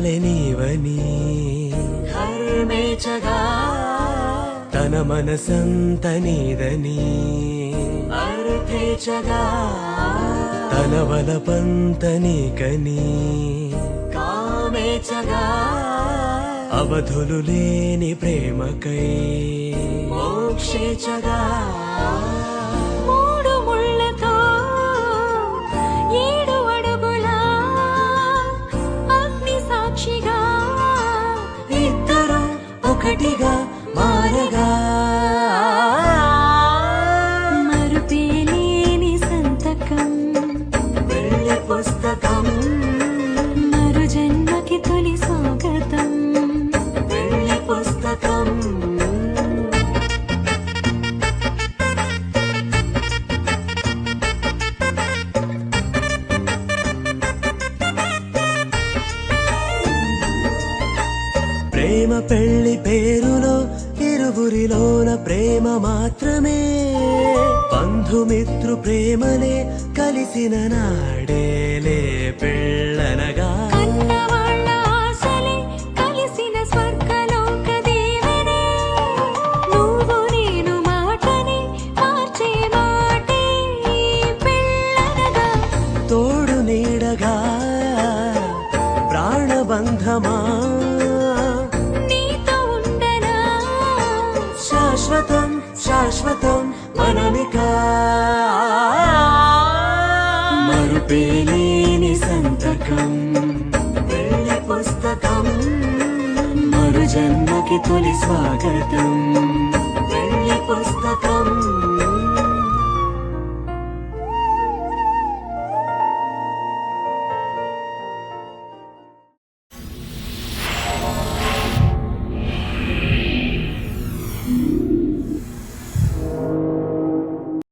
కాలే నీవని హర్మేచగా తన మనసంత నీదని అర్థేచగా తన వలపంత నీకని కామేచగా అవధులు లేని ప్రేమకై మోక్షేచగా మూడు ముళ్ళతో 7 అడుగుల అగ్ని సాక్షిగా ఇద్దరు ఒకటిగా మారగా మరుపేలేని సంతకం వెళ్ళి పుస్తకం మరు జన్మకి తొలి స్వాగతం వెళ్ళి పుస్తకం ప్రేమ పెళ్లి పేరులో ఇరువురిలోన ప్రేమ మాత్రమే బంధుమిత్రు ప్రేమనే కలిసిన నాడేలే పెళ్ళనగా కన్నవాళ్ళ ఆశలే కలిసిన స్వర్గలోక దీవెనే నువ్వు నేను మాటని మార్చే మాటే పెళ్ళనగా తోడు నీడగా ప్రాణబంధమా నీతో ఉండనా శాశ్వతం శాశ్వతం మనమికా మరుపేలేని సంతకం వెళ్ళి పుస్తకం మరు జన్మకి తొలి స్వాగతం వెళ్ళి పుస్తకం